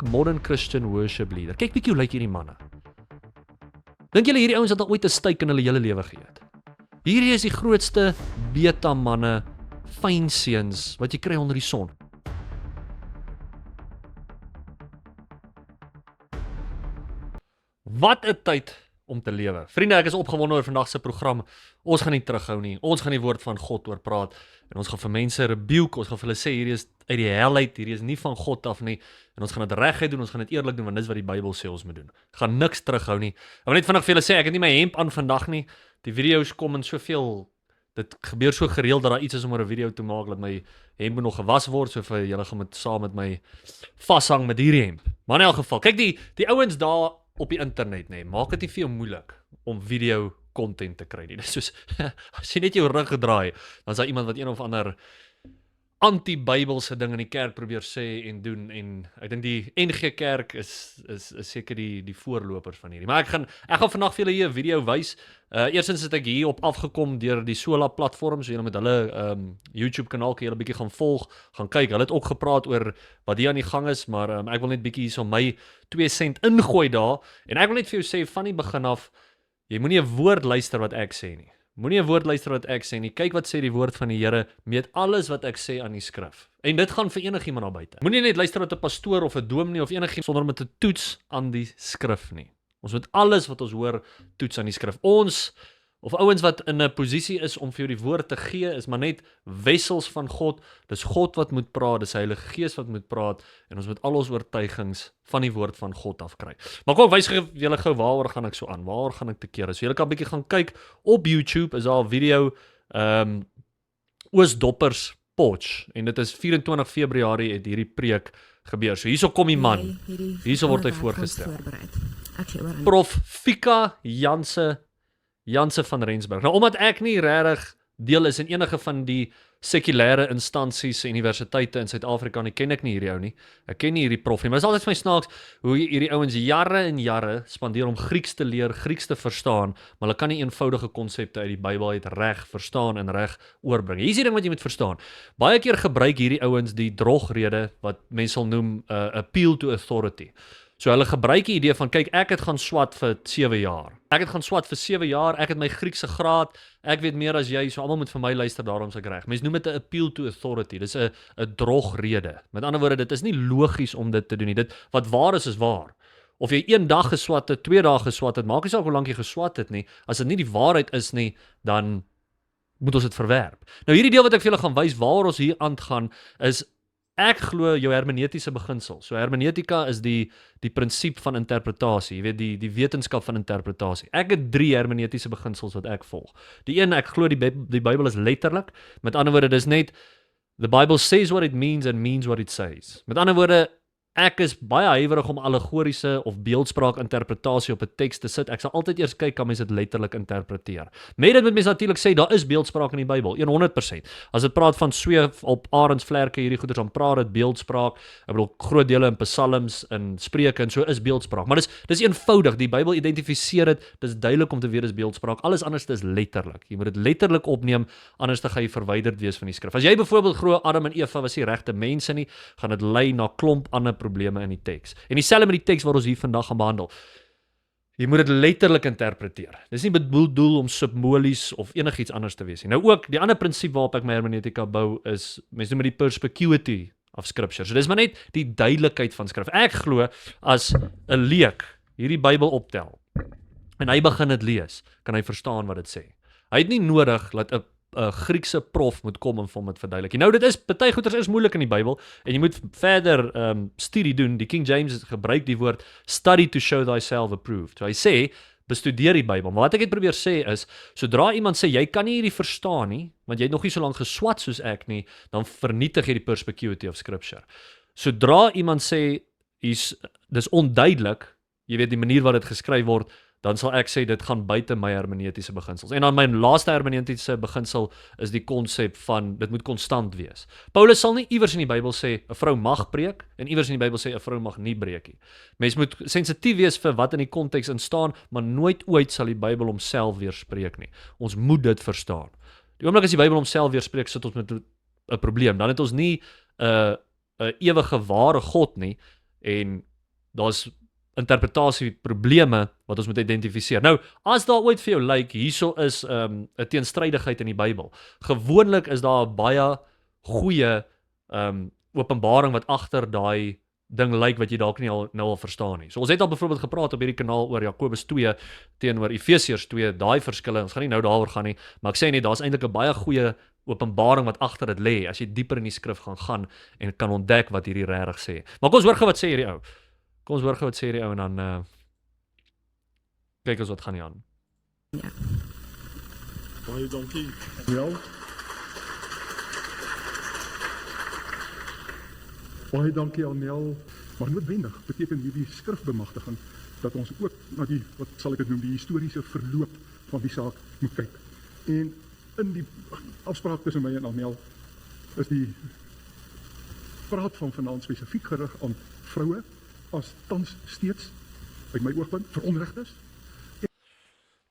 Modern Christian worship leader. Kyk bietjie hoe lyk hierdie manne. Dink julle hierdie ouens het al ooit 'n steak in hulle hele lewe geëet? Hierdie is die grootste beta manne, fyn seuns wat jy kry onder die son. Wat 'n tyd om te lewe. Vriende, ek is opgewonde oor vandag se program. Ons gaan nie terughou nie. Ons gaan die woord van God oor praat en ons gaan vir mense rebuke. Ons gaan vir hulle sê hierdie is uit die hel uit, hierdie is nie van God af nie en ons gaan dit reguit doen, ons gaan dit eerlik doen want dis wat die Bybel sê ons moet doen. Ek gaan niks terughou nie. Ek wil net vinnig vir julle sê ek het nie my hemp aan vandag nie. Die video's kom in soveel, dit gebeur so gereeld dat daar iets is om 'n video te maak dat my hemp moet nog gewas word, so vir julle gaan met saam met my vashang met hierdie hemp. Maar in elk geval, kyk die ouens daar op die internet, nee, maak dit nie vir jou moeilik om video content te kry nie. Dis soos as jy net jou rug gedraai, dan is daar iemand wat een of ander anti-Bybelse ding in die kerk probeer sê en doen en ek dink die NG Kerk is seker die voorlopers van hierdie. Maar ek gaan vandag vir julle hier 'n video wys. Eerstens het ek hier op afgekom deur die Sola platform, so julle met hulle YouTube kanaal kan julle bietjie gaan volg, gaan kyk. Hulle het ook gepraat oor wat hier aan die gang is, maar ek wil net bietjie hierso my 2 sent ingooi daar en ek wil net vir jou sê van die begin af, jy moenie 'n woord luister wat ek sê nie. Moenie 'n woord luister wat ek sê nie. Kyk wat sê die woord van die Here, meet alles wat ek sê aan die skrif. En dit gaan vir enigiemand daar buite. Moenie net luister wat 'n pastoor of 'n dominee of enigiemand sonder om te toets aan die skrif nie. Ons moet alles wat ons hoor toets aan die skrif. Ons of ouens wat in 'n posisie is om vir jou die woord te gee, is maar net wessels van God. Dis God wat moet praat, dis die Heilige Gees wat moet praat en ons moet al ons oortuigings van die woord van God afkry. Maar kom ek wys julle gou waaroor gaan ek so aan. Waaroor gaan ek te kere? So julle kan 'n bietjie gaan kyk op YouTube, is daar 'n video Oosdoppers Potch en dit is 24 Februarie het hierdie preek gebeur. So hierso kom die man. Hierso word hy voorgestel. Prof Fika Janse van Rensburg. Nou omdat ek nie regtig deel is in enige van die sekulêre instansies en universiteite in Suid-Afrika nie, ken ek nie hierdie ou nie. Ek ken nie hierdie prof nie, maar dit is altyd vir my snaaks hoe hierdie ouens jare en jare spandeer om Grieks te leer, Grieks te verstaan, maar hulle kan nie eenvoudige konsepte uit die Bybel uit reg verstaan en reg oorbring. Hier is die ding wat jy moet verstaan. Baie keer gebruik hierdie ouens die drogrede wat mense sal noem appeal to authority. So hulle gebruik die idee van, kyk, ek het gaan swat vir 7 jaar. Ek het gaan swat vir 7 jaar, ek het my Griekse graad, ek weet meer as jy, so almal moet vir my luister, daarom is ek reg. Mense noem dit 'n appeal to authority, dis 'n drogrede. Met ander woorde, dit is nie logies om dit te doen nie. Dit wat waar is waar. Of jy 1 dag geswat het, 2 dae geswat het, maak nie saak hoe lank jy geswat het nie. As dit nie die waarheid is nie, dan moet ons dit verwerp. Nou hierdie deel wat ek vir julle gaan wys waar ons hier aan gaan is ek glo jou hermeneutiese beginsel. So hermeneutika is die prinsip van interpretasie, jy weet die wetenskap van interpretasie. Ek het 3 hermeneutiese beginsels wat ek volg. Die een, ek glo die Bybel is letterlik. Met ander woorde, dis net the Bible says what it means and means what it says. Met ander woorde, ek is baie huiwerig om allegoriese of beeldspraak interpretasie op 'n teks te sit. Ek sal altyd eers kyk kan mens dit letterlik interpreteer. Met dit moet mens natuurlik sê daar is beeldspraak in die Bybel, 100%. As dit praat van sweef op arendsvlerke hierdie goeders, dan praat dit beeldspraak. Ek bedoel groot dele in Psalms en Spreuke en so is beeldspraak. Maar dis eenvoudig. Die Bybel identifiseer dit. Dis duidelik om te weet dis beeldspraak. Alles anders is letterlik. Jy moet dit letterlik opneem, anders dan gaan jy verwyderd wees van die skrif. As jy byvoorbeeld glo Adam en Eva was nie regte mense nie, gaan dit lei na klomp ander probleme in die teks. En dieselfde met die teks wat ons hier vandag gaan behandel. Jy moet dit letterlik interpreteer. Dis nie bedoel om submolies of enigiets anders te wees nie. Nou ook, die ander prinsip waarop ek my hermeneutika bou is, mense noem dit die perspicuity of scripture. So dis maar net die duidelikheid van skrif. Ek glo as 'n leek hierdie Bybel optel en hy begin dit lees, kan hy verstaan wat dit sê. Hy het nie nodig dat 'n Griekse prof moet kom en vir hom dit verduidelik. Nou dit is, party goeters is moeilik in die Bybel en jy moet verder studie doen. Die King James gebruik die woord study to show thyself approved. So hy sê, bestudeer die Bybel. Maar wat ek het probeer sê is, sodra iemand sê, jy kan nie hierdie verstaan nie, want jy het nog nie so lank geswat soos ek nie, dan vernietig jy die perspicuity of scripture. Sodra iemand sê, dis onduidelik, jy weet die manier wat dit geskryf word, dan sal ek sê dit gaan buite my hermeneutiese beginsels. En dan my laaste hermeneutiese beginsel is die konsep van dit moet konstant wees. Paulus sal nie iewers in die Bybel sê 'n vrou mag breek en iewers in die Bybel sê 'n vrou mag nie breek nie. Mens moet sensitief wees vir wat in die konteks instaan, maar nooit ooit sal die Bybel homself weerspreek nie. Ons moet dit verstaan. Die oomblik as die Bybel homself weerspreek, sit ons met 'n probleem. Dan het ons nie 'n ewige ware God nie. en daar's interpretasie probleme wat ons moet identifiseer. Nou, as daar ooit vir jou lyk, hierso is 'n teenstrydigheid in die Bybel. Gewoonlik is daar 'n baie goeie openbaring wat agter daai ding lyk wat jy dalk nie nou al verstaan nie. So ons het al byvoorbeeld gepraat op hierdie kanaal oor Jakobus 2 teenoor Efesiërs 2, daai verskille. Ons gaan nie nou daaroor gaan nie, maar ek sê net daar's eintlik 'n baie goeie openbaring wat agter dit lê as jy dieper in die skrif gaan en kan ontdek wat hierdie regtig sê. Maar kom ons hoor gou wat sê hierdie ou. Kom ons hoor gou wat sê hierdie ou en dan kyk ons wat gaan hier aan. Ja. Baie dankie. Wel. Baie dankie Anel, maar noodwendig beteken hierdie skrifbemagtiging dat ons ook na die, wat sal ek dit noem, die historiese verloop van die saak moet kyk. En in die afspraak tussen my en Anel is die praat van vanaand spesifiek gerig aan vroue as tans steeds, uit my oogpunt, veronreg is.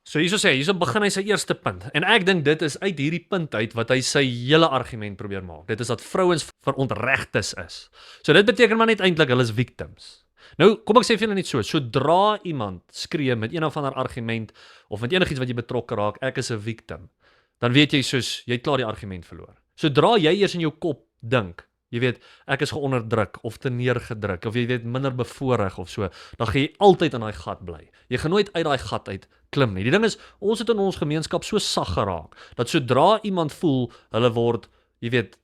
So hierso begin hy sy eerste punt. En ek dink dit is uit hierdie punt uit wat hy sy hele argument probeer maak. Dit is dat vrouens verontregtes is. So dit beteken maar net eintlik hulle is victims. Nou, kom ek sê vir julle net so, sodra iemand skree met een of ander argument of met enigiets wat jy betrokke raak, ek is 'n victim, dan weet jy soos jy het klaar die argument verloor. Sodra jy eers in jou kop dink, jy weet, ek is geonderdruk of te neergedruk of jy weet minder bevoorreg of so, dan gaan jy altyd in daai gat bly. Jy gaan nooit uit daai gat uit klim nie. Die ding is, ons het in ons gemeenskap so sag geraak dat sodra iemand voel hulle word, jy weet,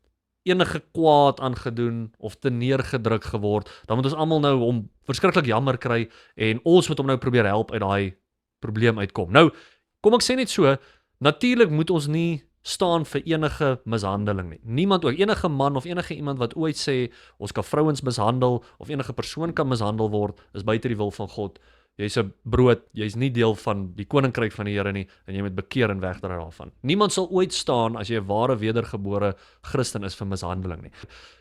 enige kwaad aangedoen of te neergedruk geword, dan moet ons almal nou hom verskriklik jammer kry en ons moet hom nou probeer help uit daai probleem uitkom. Nou, kom ek sê net so, natuurlik moet ons nie staan vir enige mishandeling nie. Niemand ook, enige man of enige iemand wat ooit sê ons kan vrouens mishandel of enige persoon kan mishandel word, is buite die wil van God. Jy's 'n brood, jy's nie deel van die koninkryk van die Here nie en jy moet bekeer en wegdraai daarvan. Niemand sal ooit staan as jy 'n ware wedergebore Christen is vir mishandeling nie.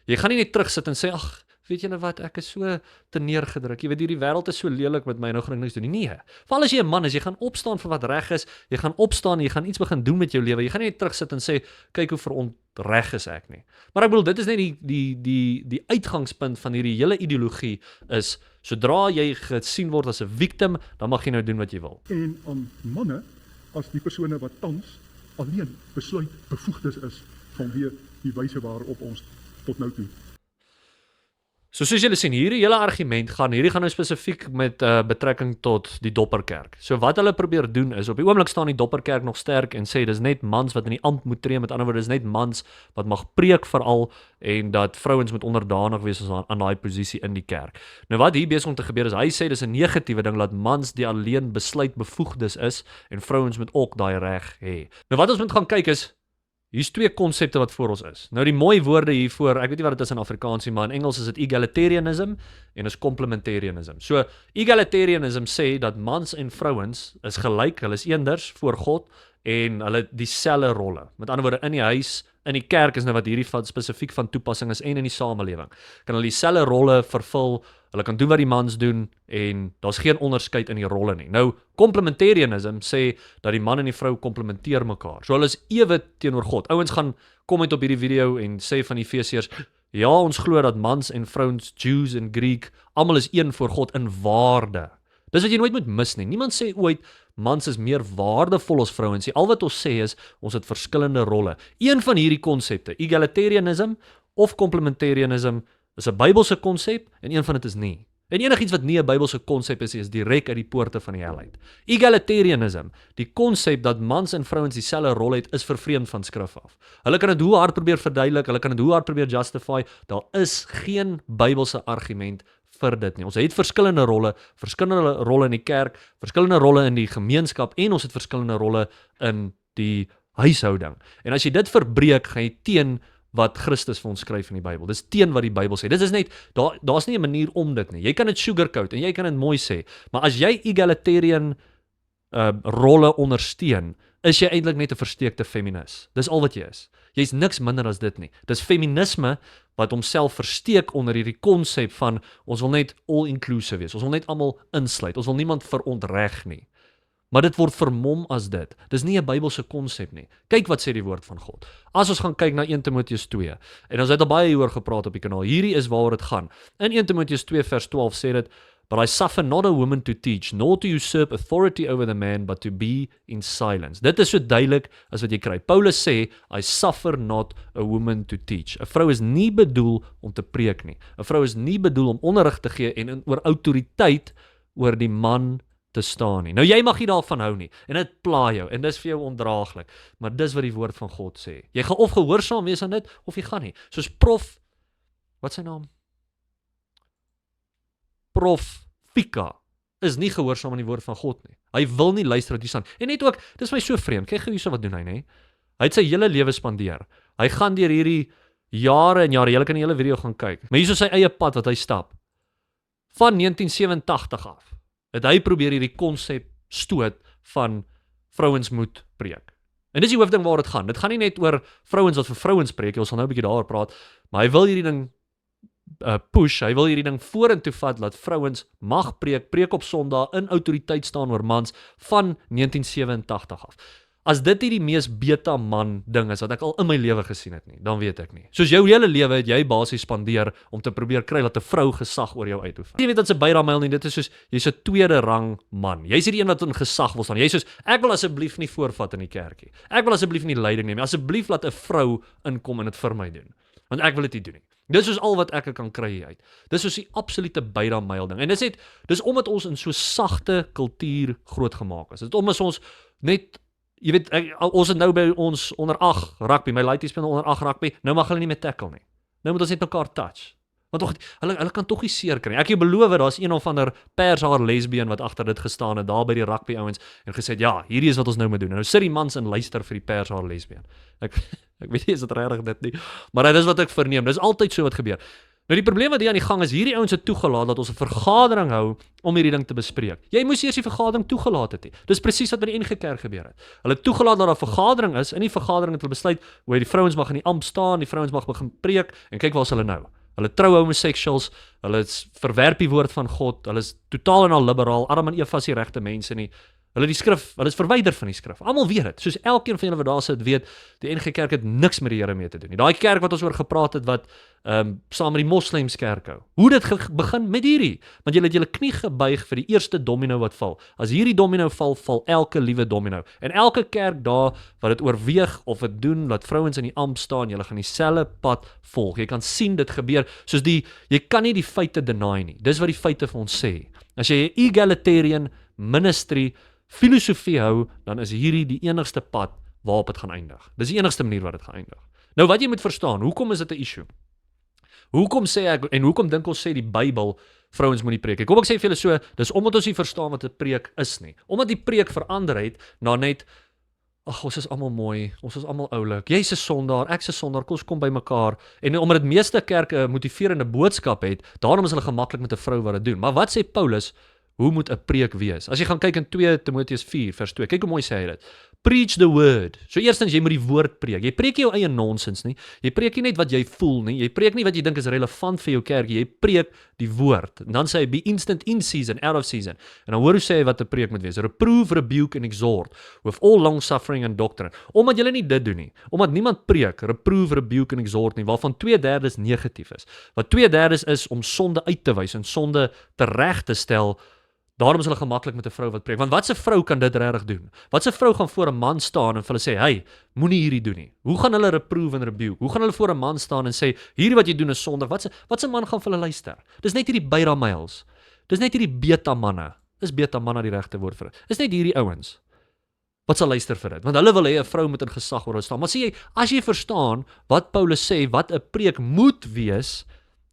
Jy gaan nie net terugsit en sê ag, weet jy nou wat, ek is so te neergedruk. Jy weet hierdie wêreld is so lelik met my, nou gaan ek niks doen nie. Nee. Veral as jy 'n man is, jy gaan opstaan vir wat reg is. Jy gaan opstaan en jy gaan iets begin doen met jou lewe. Jy gaan nie net terugsit en sê kyk hoe verontreg is ek nie. Maar ek bedoel dit is net die uitgangspunt van hierdie hele ideologie is sodra jy gesien word as 'n victim, dan mag jy nou doen wat jy wil. En aan manne as die persone wat tans alleen besluit bevoegdes is vanweë die wyse waarop ons tot nou toe. So soos julle sien, hierdie hele argument gaan nou spesifiek met betrekking tot die Dopperkerk. So wat hulle probeer doen is, op die oomblik staan die Dopperkerk nog sterk en sê, dis net mans wat in die ampt moet tree, met ander woorde, dis net mans wat mag preek veral, en dat vrouens moet onderdanig wees aan daai posisie in die kerk. Nou wat hier besig om te gebeur is, hy sê dis 'n negatiewe ding, dat mans die alleen besluit bevoegdes is, en vrouens moet ook daai reg hê. Nou wat ons moet gaan kyk is, hier's twee konsepte wat voor ons is. Nou die mooi woorde hiervoor, ek weet nie wat dit is in Afrikaans nie, maar in Engels is dit egalitarianism en is complementarianism. So egalitarianism sê dat mans en vrouens is gelyk, hulle is eenders voor God en hulle het dieselfde rolle. Met ander woorde, in die huis, in die kerk is nou wat hierdie spesifiek van toepassing is en in die samelewing. Kan hulle dieselfde rolle vervul, hulle kan doen wat die mans doen en daar's geen onderskeid in die rolle nie. Nou, complementarianism sê dat die man en die vrou komplementeer mekaar. So hulle is ewe teenoor God. Ouens gaan kom uit op hierdie video en sê van Efesiërs, ja, ons glo dat mans en vrouens, Jews en Greek, almal is een voor God in waarde. Dis wat jy nooit moet mis nie. Niemand sê ooit mans is meer waardevol as vrouens nie. Al wat ons sê is ons het verskillende rolle. Een van hierdie konsepte, egalitarianism of complementarianism, is 'n Bybelse konsep en een van dit is nie. En enigiets wat nie 'n Bybelse konsep is direk uit die poorte van die hel uit. Egalitarianism, die konsep dat mans en vrouens dieselfde rol het, is vervreemd van skrif af. Hulle kan dit hoe hard probeer verduidelik, hulle kan dit hoe hard probeer justify, daar is geen Bybelse argument vir dit nie. Ons het verskillende rolle in die kerk, verskillende rolle in die gemeenskap en ons het verskillende rolle in die huishouding. En as jy dit verbreek, gaan jy teen wat Christus vir ons skryf in die Bybel. Dis teen wat die Bybel sê. Dit is net, daar's nie 'n manier om dit nie. Jy kan dit sugarcoat en jy kan dit mooi sê, maar as jy egalitarian rolle ondersteun, is jy eintlik net 'n versteekte feminis. Dis al wat jy is. Jy's niks minder as dit nie. Dis feminisme wat homself versteek onder hierdie konsep van ons wil net all-inclusive wees. Ons wil net almal insluit. Ons wil niemand verontreg nie. Maar dit word vermom as dit. Dis nie 'n Bybelse konsep nie. Kyk wat sê die woord van God. As ons gaan kyk na 1 Timoteus 2, en ons het al baie hieroor gepraat op die kanaal, hierdie is waaroor dit gaan. In 1 Timoteus 2 vers 12 sê dit, But I suffer not a woman to teach, nor to usurp authority over the man, but to be in silence. Dit is so duidelik as wat jy kry. Paulus sê, I suffer not a woman to teach. 'n Vrou is nie bedoel om te preek nie. 'n Vrou is nie bedoel om onderrig te gee en oor autoriteit oor die man te staan nie. Nou jy mag nie daarvan hou nie, en dit pla jou, en dis vir jou ondraaglik, maar dis wat die woord van God sê. Jy gaan of gehoorsaam wees aan dit, of jy gaan nie. Soos Prof, wat sy naam? Prof Fika is nie gehoorsaam aan die woord van God nie. Hy wil nie luister wat jy sê. En net ook, dis my so vreemd, kyk gou hierso wat doen hy, nê? Hy het sy hele lewe spandeer. Hy gaan deur hierdie jare en jare, jy kan die hele video gaan kyk. Maar hierso sy eie pad wat hy stap. Van 1987 af, het hy probeer hierdie konsep stoot van vrouens moet preek. En dis die hoofding waar dit gaan. Dit gaan nie net oor vrouens wat vir vrouens preek, ons sal nou 'n bietjie daaroor praat, maar hy wil hierdie ding push, hy wil hierdie ding vorentoe vat, dat vrouens mag preek op Sondag, in autoriteit staan oor mans, van 1987 af. As dit nie die mees beta man ding is, wat ek al in my lewe gesien het nie, dan weet ek nie. Soos jou hele lewe het jy basies spandeer, om te probeer kry, dat 'n vrou gesag oor jou uitoefen. Jy weet dat sy byramyl nie, dit is soos, jy's 'n tweede rang man. Jy's die een wat in gesag wil staan. Jy's soos, ek wil asseblief nie voorvat in die kerkie. Ek wil asseblief nie leiding neem. Asseblief laat 'n vrou inkom en dit vir my doen. Want ek wil dit nie doen nie. Dis soos al wat ek kan kry hier uit. Dis soos die absolute byramyl ding. En dis omdat ons in so sagte kultuur grootgemaak is. Dit omdat ons net, jy weet, ons het nou by ons onder 8 rugby, my laities speel onder 8 rugby, nou mag hulle nie meer tackle nie. Nou moet ons net mekaar touch. Want toch, hulle kan tog nie seer kry. Ek jou beloof, daar's een of ander pershaar lesbien wat agter dit gestaan het, daar by die rugby ouens, en gesê het, ja, hierdie is wat ons nou moet doen. En nou sit die mans en luister vir die pershaar lesbien. Ek weet nie, is dit regtig dit nie, maar dit is wat ek verneem, dis altyd so wat gebeur. Nou die probleem wat hier aan die gang is, hierdie ouens het toegelaat dat ons 'n vergadering hou om hierdie ding te bespreek. Jy moes eers die vergadering toegelaat het. Dis presies wat by die NG Kerk gebeur het. Hulle het toegelaat dat daar 'n vergadering is, in die vergadering het hulle besluit, hoe die vrouens mag in die amp staan, die vrouens mag begin preek, en kyk waar is hulle nou. Hulle trou homoseksuals, hulle verwerp die woord van God, hulle is totaal en al liberaal, Adam en Eva is die regte mense nie. Hulle die skrif, hulle is verwyder van die skrif. Almal weet dit. Soos elkeen van julle wat daar sit weet, die NG Kerk het niks met die Here mee te doen nie. Daai kerk wat ons oor gepraat het wat saam met die moslems kerk hou. Hoe dit begin met hierdie, want julle het julle knie gebuig vir die eerste domino wat val. As hierdie domino val, val elke liewe domino. En elke kerk daar wat dit oorweeg of dit doen, laat vrouens in die amp staan, julle gaan dieselfde pad volg. Jy kan sien dit gebeur, soos jy kan nie die feite deny nie. Dis wat die feite vir ons sê. As jy 'n egalitarian ministry filosofie hou, dan is hierdie die enigste pad waarop dit gaan eindig. Dis die enigste manier wat dit gaan eindig. Nou wat jy moet verstaan, hoekom is dit 'n issue? Hoekom sê ek, en hoekom dink ons sê die Bybel, vrouens moet nie preek? Kom ek sê vir julle so, dis omdat ons nie verstaan wat 'n preek is nie. Omdat die preek verander het, na net, ag, ons is almal mooi, ons is almal oulik, jy's 'n sondaar, ek's 'n sondaar, kom by mekaar, en omdat dit meeste kerke 'n motiverende boodskap het, daarom is hulle gemaklik met 'n vrou wat dit doen. Maar wat sê Paulus, hoe moet 'n preek wees? As jy gaan kyk in 2 Timoteus 4 vers 2, kyk hoe mooi sê hy dit. Preach the word. So eerstens, jy moet die woord preek. Jy preek nie jou eie nonsens nie. Jy preek nie net wat jy voel nie. Jy preek nie wat jy dink is relevant vir jou kerk. Jy preek die woord. En dan sê hy, be instant in season, out of season. En dan hoor hoe sê hy wat 'n preek moet wees. Reprove, rebuke and exhort with all long suffering and doctrine. Omdat julle nie dit doen nie. Omdat niemand preek, reprove, rebuke and exhort nie, waarvan 2/3 negatief is. Wat 2/3 is om sonde uit te wys en sonde reg te stel. Daarom is hulle gemaklik met 'n vrou wat preek. Want watse vrou kan dit regtig doen? Watse vrou gaan voor 'n man staan en vir hulle sê, "Hey, moenie hierdie doen nie." Hoe gaan hulle reprove en rebuke? Hoe gaan hulle voor 'n man staan en sê, "Hierdie wat jy doen is sondig." Watse man gaan vir hulle luister? Dis net hierdie byramyls. Dis net hierdie beta manne. Is beta manne die regte woord vir dit? Dis net hierdie ouens wat sal luister vir dit. Want hulle wil hê 'n vrou moet in gesag oor hulle staan. Maar sê jy, as jy verstaan wat Paulus sê, wat 'n preek moet wees,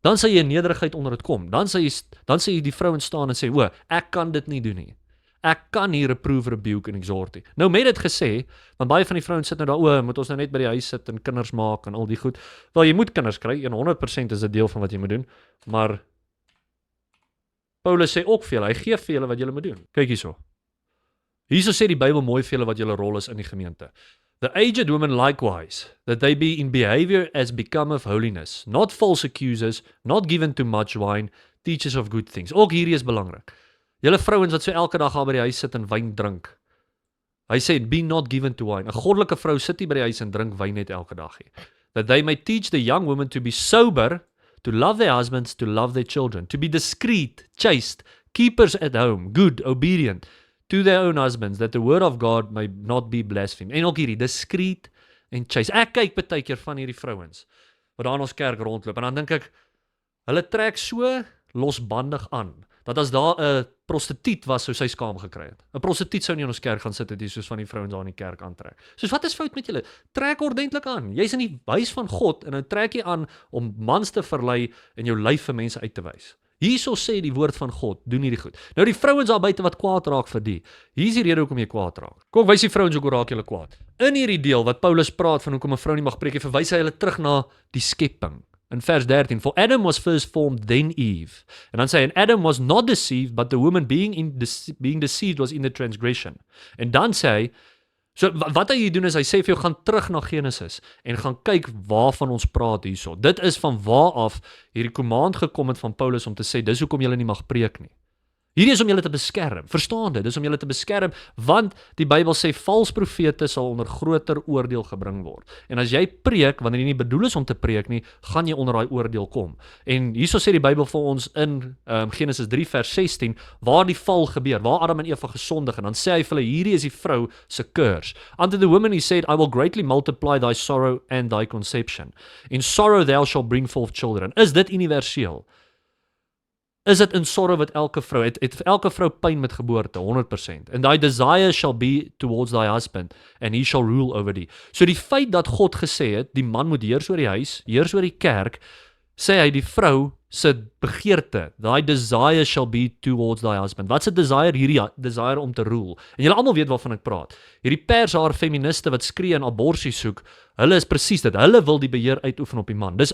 dan sal jy in nederigheid onder dit kom. Dan sal jy die vrouens staan en sê, "O, ek kan dit nie doen nie. Ek kan nie reprove, rebuke en exhort nie." Nou met dit gesê, want baie van die vrouens sit nou daar, moet ons nou net by die huis sit en kinders maak en al die goed. Wel, jy moet kinders kry, 100% is dit deel van wat jy moet doen, maar Paulus sê ook vir julle, hy gee vir julle wat julle moet doen. Kyk hierso. Hierso sê die Bybel mooi vir julle wat julle rol is in die gemeente. The aged women likewise, that they be in behavior as becometh holiness, not false accusers, not given to much wine, teachers of good things. Ook hierdie is belangrik. Julle vrouens wat so elke dag al by die huis sit en wyn drink, Hy sê, be not given to wine. 'n Goddelike vrou sit nie by die huis en drink wyn net elke dag nie. That they may teach the young women to be sober, to love their husbands, to love their children, to be discreet, chaste, keepers at home, good, obedient, to their own husbands, that the word of God may not be blasphemed. En ook hierdie, discreet en chaste. Ek kyk baie keer van hierdie vrouens, wat daar in ons kerk rondloop, en dan dink ek, hulle trek so losbandig aan, dat as daar 'n prostituut was, sou sy skaam gekry het. 'n Prostituut sou nie in ons kerk gaan sit het hier, soos van die vrouens daar in die kerk aantrek. Soos, wat is fout met julle? Trek ordentlik aan. Jy's in die huis van God, en nou trek jy aan om mans te verlei en jou lyf vir mense uit te wys. Hierso sê die woord van God, doen hierdie goed. Nou die vrouens daar buite wat kwaad raak vir die, hier is die rede hoekom jy kwaad raak. Kom ek wys die vrouens hoekom raak julle kwaad. In hierdie deel wat Paulus praat van hoekom 'n vrou nie mag preek, verwys hy hulle terug na die skepping. In vers 13, for Adam was first formed, then Eve. En dan sê hy, and Adam was not deceived, but the woman being deceived was in the transgression. En dan sê hy, so wat hy hier doen is, hy sê vir jou, gaan terug na Genesis, en gaan kyk waarvan ons praat hierso. Dit is van waar af hierdie command gekom het van Paulus om te sê, dis hoekom julle nie mag preek nie. Hierdie is om julle te beskerm, verstaan dit, dis om julle te beskerm, want die Bybel sê, vals profete sal onder groter oordeel gebring word. En as jy preek, wanneer jy nie bedoel is om te preek nie, gaan jy onder daai oordeel kom. En hierso sê die Bybel vir ons in Genesis 3 vers 16, waar die val gebeur, waar Adam en Eva gesondig, en dan sê hy vir hulle, hierdie is die vrou se curse. Unto the woman he said, I will greatly multiply thy sorrow and thy conception. In sorrow thou shalt bring forth children. Is dit universeel? Is dit in sorrow wat elke vrou, het elke vrou pyn met geboorte, 100%. And thy desire shall be towards thy husband, and he shall rule over thee. So die feit dat God gesê het, die man moet heers oor die huis, heers oor die kerk, sê hy die vrou se begeerte, thy desire shall be towards thy husband. Wat is 'n desire? Hierdie desire om te rule. En julle almal weet waarvan ek praat. Hierdie pershaar feministe wat skree en abortus soek, hulle is presies dit. Hulle wil die beheer uitoefen op die man. Dis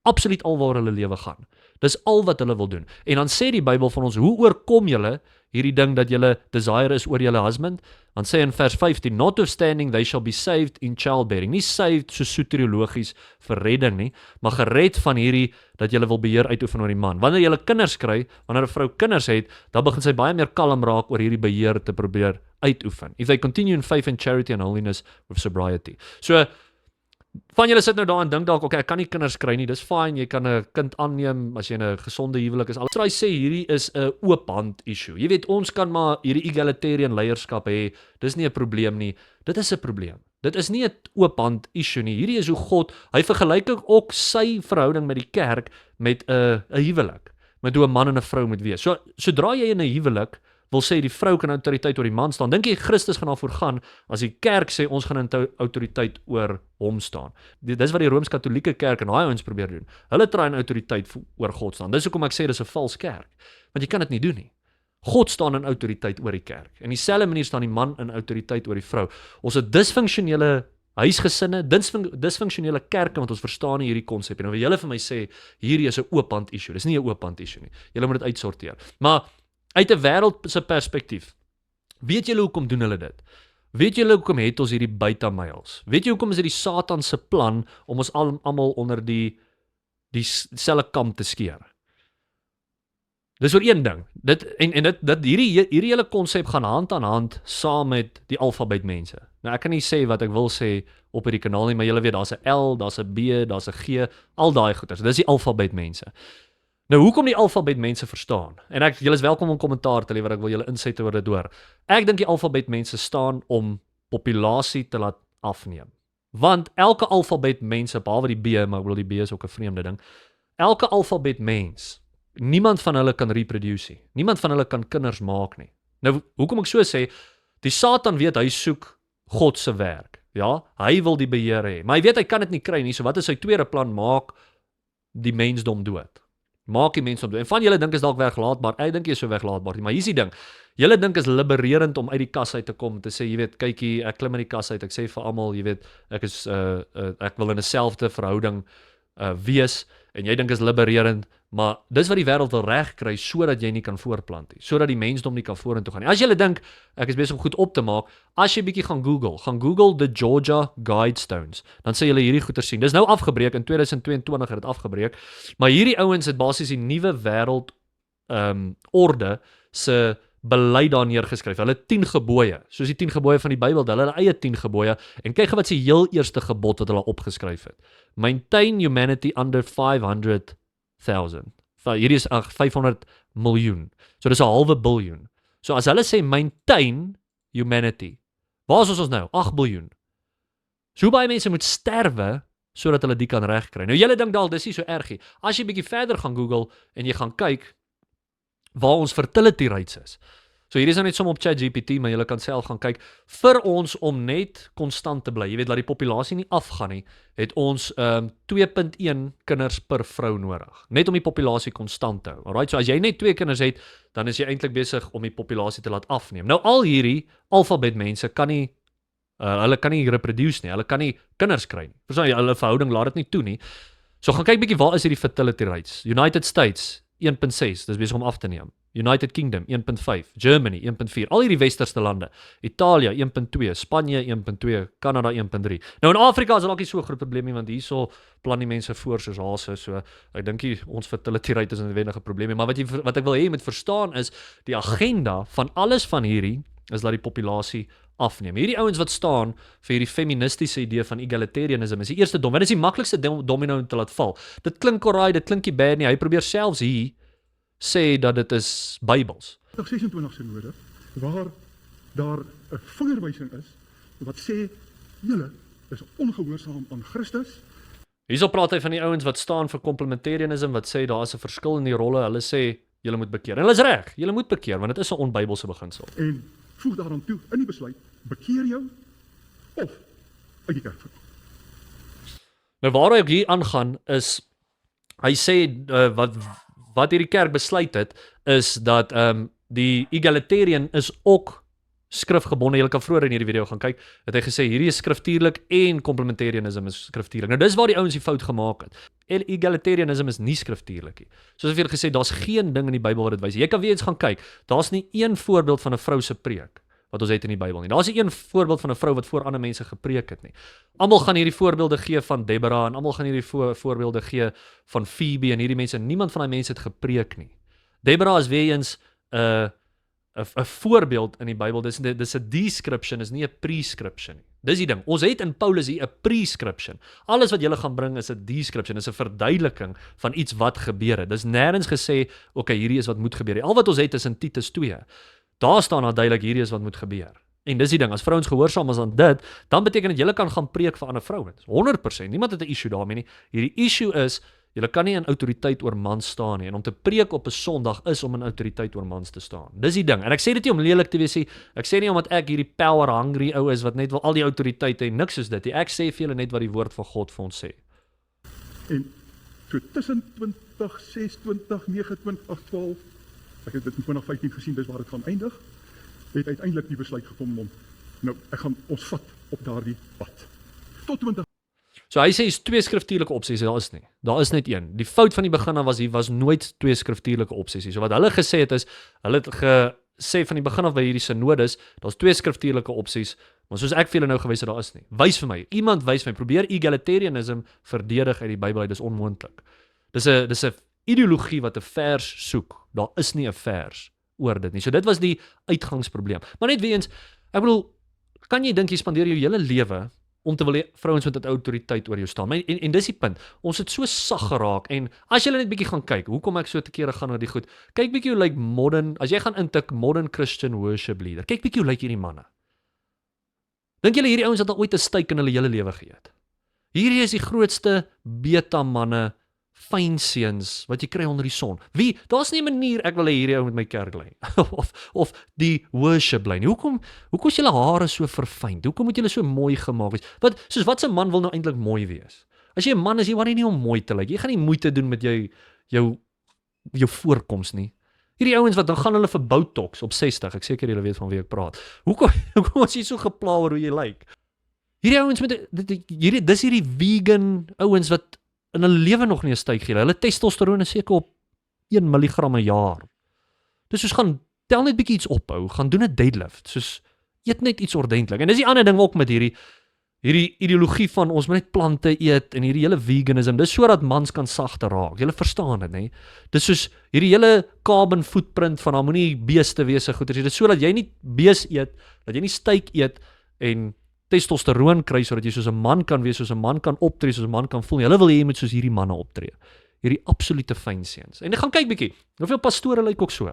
absoluut al waar hulle lewe gaan. Dis al wat hulle wil doen. En dan sê die Bybel van ons, hoe oorkom julle hierdie ding dat julle desire is oor julle husband? Dan sê in vers 15, notwithstanding they shall be saved in childbearing. Nie saved so soteriologies vir redding nie, maar gered van hierdie dat julle wil beheer uitoefen oor die man. Wanneer julle kinders kry, wanneer 'n vrou kinders het, dan begin sy baie meer kalm raak oor hierdie beheer te probeer uitoefen. If they continue in faith and charity and holiness with sobriety. So van julle sit nou daar en dink dalk, okay, ek kan nie kinders kry nie, dis fine, jy kan 'n kind aanneem as jy in 'n gesonde huwelik is. Alles wat hy sê, hierdie is 'n oop hand issue. Jy weet, ons kan maar hierdie egalitarian leierskap hê, dis nie 'n probleem nie. Dit is 'n probleem. Dit is nie 'n oop hand issue nie. Hierdie is hoe God, hy vergelyk ook sy verhouding met die kerk met 'n huwelik, met hoe 'n man en 'n vrou moet wees. So sodra jy in 'n huwelik wil sê die vrou kan autoriteit oor die man staan, dink jy Christus gaan daarvoor gaan as die kerk sê ons gaan in autoriteit oor hom staan. Dis wat die Rooms-Katolieke kerk en daai ouens probeer doen. Hulle try in autoriteit oor God staan. Dis hoekom ek sê dis 'n vals kerk, want jy kan dit nie doen nie. God staan in autoriteit oor die kerk. En dieselfde manier staan die man in autoriteit oor die vrou. Ons het disfunksionele huisgesinne, disfunksionele kerke, want ons verstaan nie hierdie konsep. En nou wil julle vir my sê, hierdie is 'n oop hand issue. Dis nie 'n oop hand issue nie. Julle moet dit uitsorteer. Maar uit 'n wêreld se perspektief, weet julle hoekom doen hulle dit? Weet julle hoekom het ons hierdie beta males? Weet jy hoekom is dit die Satan se plan om ons almal onder die selfe kam te skeer? Dis oor een ding. Hierdie hele konsep gaan hand aan hand saam met die alfabet mense. Nou ek kan nie sê wat ek wil sê op hierdie kanaal nie, maar julle weet daar's 'n L, daar's 'n B, daar's 'n G, al daai goeters. Dis die alfabet mense. Nou hoekom die alfabet mense verstaan? En julle is welkom om kommentaar te lewer, ek wil julle insette oor dit hoor. Ek dink die alfabet mense staan om populasie te laat afneem. Want elke alfabet mense, behalwe die B, maar ek bedoel die B is ook 'n vreemde ding. Elke alfabet mens, niemand van hulle kan reproduce nie. Niemand van hulle kan kinders maak nie. Nou hoekom ek so sê, die Satan weet hy soek God se werk. Ja, hy wil die beheer hê, maar hy weet hy kan dit nie kry nie. So wat is sy tweede plan? Maak die mensdom dood. Maak die mensdom dood. En van julle dink is dalk weglaatbaar. Ek dink jy is so weglaatbaar nie, maar hier's die ding. Julle dink is libererend om uit die kas uit te kom, te sê, jy weet, kykie, ek klim in die kas uit, ek sê vir almal, jy weet, ek wil in 'n selfde verhouding wees, en jy dink is libererend, maar dis wat die wêreld wil regkry, sodat jy nie kan voorplant nie, sodat die mensdom nie kan vorentoe gaan nie. As jy dink, ek is besig om goed op te maak, as jy bietjie gaan Google the Georgia Guidestones, dan sê jy hierdie goeie sien. Dis nou afgebreek, in 2022 het dit afgebreek, maar hierdie ouens het basies die nuwe wêreld orde se beleid daar neergeskryf. Hulle 10 gebooie, soos die 10 gebooie van die Bybel, hulle eie 10 gebooie, en kyk wat se heel eerste gebod wat hulle opgeskryf het. Maintain humanity under 500,000. Hierdie is 500 miljoen. So dis 1/2 biljoen. So as hulle sê maintain humanity, waar is ons nou? 8 biljoen. So baie mense moet sterwe sodat hulle die kan regkry. Nou julle dink dalk dis nie so erg nie. As jy bietjie verder gaan Google en jy gaan kyk waar ons fertility rates is. So hier is nou net som op ChatGPT, maar julle kan self gaan kyk. Vir ons om net konstant te bly, jy weet dat die populasie nie afgaan nie, het ons 2.1 kinders per vrou nodig. Net om die populasie konstant te hou. Alright, so as jy net 2 kinders het, dan is jy eintlik besig om die populasie te laat afneem. Nou al hierdie alfabet mense kan nie hulle kan nie reproduce nie, hulle kan nie kinders kry nie. Verstaan jy, hulle verhouding laat dit nie toe nie. So gaan kyk bietjie waar is hierdie fertility rates. United States 1.6, dis besig om af te neem. United Kingdom 1.5, Germany 1.4, al hierdie westerste lande. Italië 1.2, Spanje 1.2, Kanada 1.3. Nou in Afrika is dit dalk nie so 'n groot probleem nie, want hierso plan die mense voor soos hase, so ek dink ons fertility rate is 'n wendige probleem nie, maar wat ek wil hê jy moet verstaan is die agenda van alles van hierdie is dat die populasie afneem. Hierdie ouens wat staan vir hierdie feministiese idee van egalitarianism is die eerste dom. Dit is die maklikste domino om te laat val. Dit klink alright, dit klink nie bad nie. Hy probeer selfs hier sê dat dit is Bybels. 26 synode waar daar 'n vingerwysing is wat sê julle is ongehoorsaam aan Christus. Hierso praat hy van die ouens wat staan vir complementarianism wat sê daar is 'n verskil in die rolle. Hulle sê julle moet bekeer. En hulle is reg. Julle moet bekeer want dit is 'n onbybelse beginsel. En voeg daaraan toe in die besluit, bekeer jou of uit die kerk verkom. Nou waar hy ook hier aangaan is, hy sê wat hierdie kerk besluit het, is dat die egalitarian is ook skrifgebonde. Jy kan vroeër in hierdie video gaan kyk, het hy gesê hierdie is skriftuurlik en complementarianism is skriftuurlik. Nou dis waar die ouens die fout gemaak het. Egalitarianism is nie skriftuurlik nie. Soos ek vir julle gesê, daar's geen ding in die Bybel wat dit wys. Jy kan weer eens gaan kyk. Daar's nie een voorbeeld van 'n vrou se preek wat ons het in die Bybel nie. Daar's nie een voorbeeld van 'n vrou wat voor ander mense gepreek het nie. Almal gaan hierdie voorbeelde gee van Deborah en almal gaan hierdie voorbeelde gee van Phoebe en hierdie mense. Niemand van daai mense het gepreek nie. Deborah is weer eens 'n voorbeeld in die Bybel. Dis 'n description, is nie 'n prescription nie. Dis die ding. Ons het in Paulus hier 'n prescription. Alles wat jy gaan bring is 'n description, is 'n verduideliking van iets wat gebeur het. Dis nêrens gesê, okay, hierdie is wat moet gebeur. Al wat ons het is in Titus 2. Daar staan daar duidelik hierdie is wat moet gebeur. En dis die ding, as vrouens gehoorsaam is aan dit, dan beteken dit julle kan gaan preek vir ander vrouens. 100%. Niemand het 'n issue daarmee nie. Hierdie issue is julle kan nie in autoriteit oor mans staan nie. En om te preek op 'n Sondag is om in autoriteit oor mans te staan. Dis die ding. En ek sê dit nie om lelik te wees nie. Ek sê nie omdat ek hierdie power hungry ou is wat net wil al die autoriteit hê, niks soos dit nie. Ek sê vir julle net wat die woord van God vir ons sê. En so tussen 2026, 29, 12, ek het dit in 2015 gesien, dis waar dit gaan eindig, het uiteindelik die besluit gekom om, nou, ek gaan ons vat op daardie pad. Tot 20. So hy sê is 2 skriftuurlike opsies, daar is nie. Daar is net een. Die fout van die begin af was nooit 2 skriftuurlike opsies nie. So wat hulle gesê het is, hulle het gesê van die begin af by hierdie synodes, daar's 2 skriftuurlike opsies, maar soos ek vir julle nou gewys het, daar is nie. Wys vir my, iemand wys vir my, probeer egalitarianism verdedig uit die Bybel uit, dis onmoontlik. Dis 'n ideologie wat 'n vers soek. Daar is nie 'n vers oor dit nie. So dit was die uitgangsprobleem. Maar net weer eens, ek bedoel, kan jy dink jy spandeer jou hele lewe om te wil hê vrouens moet met autoriteit oor jou staan. En dis die punt. Ons het so sag geraak en as jy net bietjie gaan kyk, hoekom ek so te kere gaan oor die goed. Kyk bietjie hoe lyk modern, as jy gaan intik modern Christian worship leader. Kyk bietjie hoe lyk hierdie manne. Dink julle hierdie ouens het al ooit 'n steak in hulle hele lewe geëet? Hierdie is die grootste beta manne, fyn seuns wat jy kry onder die son. Wie? Daar's nie 'n manier ek wil hê hierdie ou met my kerk lê of die worship lyn. Hoekom is julle hare so verfyn? Hoekom moet julle so mooi gemaak wees? Wat se man wil nou eintlik mooi wees? As jy 'n man is, jy worry nie om mooi te lyk. Jy gaan nie moeite doen met jou voorkoms nie. Hierdie ouens wat dan gaan hulle vir Botox op 60. Ek seker julle weet van wie ek praat. Hoekom is jy so gepla oor hoe jy lyk? Hierdie ouens dis hierdie vegan ouens wat in hulle lewe nog nie 'n steak gee. Hulle testosteron is seker op 1 milligram 'n jaar. Dis soos gaan tel net bietjie iets ophou, gaan doen 'n deadlift, soos eet net iets ordentlik. En dis die ander ding ook met hierdie Hierdie ideologie van ons moet net plante eet en hierdie hele veganism, dis sodat mans kan sagter raak. Julle verstaan dit, nê? Dis soos hierdie hele carbon footprint van daar moenie beeste wees se goeders. Dit is sodat jy nie bees eet, dat jy nie steak eet en testosteroon kry sodat jy soos 'n man kan wees, soos 'n man kan optree, soos 'n man kan voel. Hulle wil hê jy moet soos hierdie manne optree. Hierdie absolute fynseuns. En gaan kyk bietjie. Hoeveel pastore lyk ook so.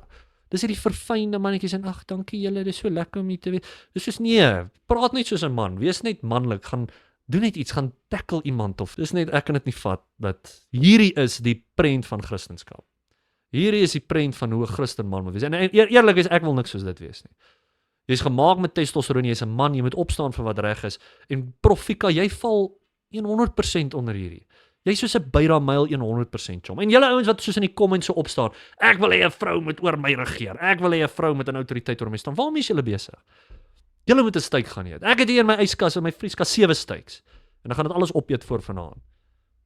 Dis hierdie verfynde mannetjies en ag, dankie julle, dis so lekker om hier te wees. Dis soos nee, praat net soos 'n man, wees net manlik, gaan doen net iets, gaan tackle iemand of dis net ek kan dit nie vat dat hierdie is die prent van Christendom. Hierdie is die prent van hoe 'n Christen man moet wees. En eerlik is ek wil niks soos dit wees nie. Jy's gemaak met testosteron, jy's 'n man, jy moet opstaan vir wat reg is. En Prof Fika, jy val 100% onder hierdie. Jy's soos 'n Byra Myl 100% chom. En julle ouens wat soos in die comments so opstaan, ek wil hê 'n vrou moet oor my regeer. Ek wil hê 'n vrou met 'n autoriteit oor my staan. Waarmee is julle besig? Julle moet 'n steak gaan eet. Ek het hier in my yskas en my vrieskas 7 steaks. En dan gaan dit alles opeet voor vanaand.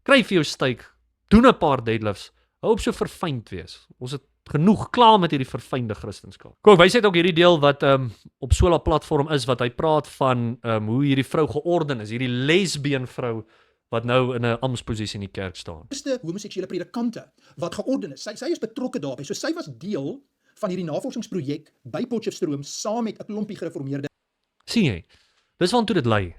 Kry vir jou steak, doen 'n paar deadlifts. Hou op so verfynd wees. Ons het genoeg klaar met hierdie verfynde Christendom. Kom, wys net ook hierdie deel wat op Sola platform is wat hy praat van hoe hierdie vrou georden is, hierdie lesbien vrou wat nou in 'n amptsposisie in die kerk staan. Eerste homoseksuele predikante wat georden is. Sy is betrokke daarbey. So sy was deel van hierdie navorsingsprojek by Potchefstroom saam met 'n klompie gereformeerde. Sien jy? Dis waartoe dit lei.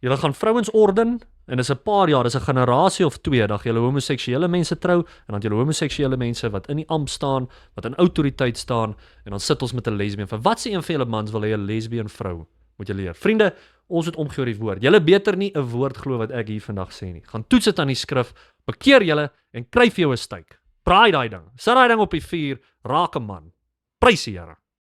Julle gaan vrouens orden en dis 'n paar jaar, dis 'n generasie of 2 dat julle homoseksuele mense trou en dan julle homoseksuele mense wat in die ampt staan, wat in autoriteit staan en dan sit ons met 'n lesbien. Vir wat sê een van julle mans wil hê 'n lesbien vrou moet julle leer? Vriende, ons het omgee oor die woord. Julle beter nie 'n woord glo wat ek hier vandag sê nie. Gaan toets dit aan die skrif, bekeer julle en kry vir jou 'n steak. Braai daai ding. Sit daai ding op die vuur, raak 'n man. Prys die Here.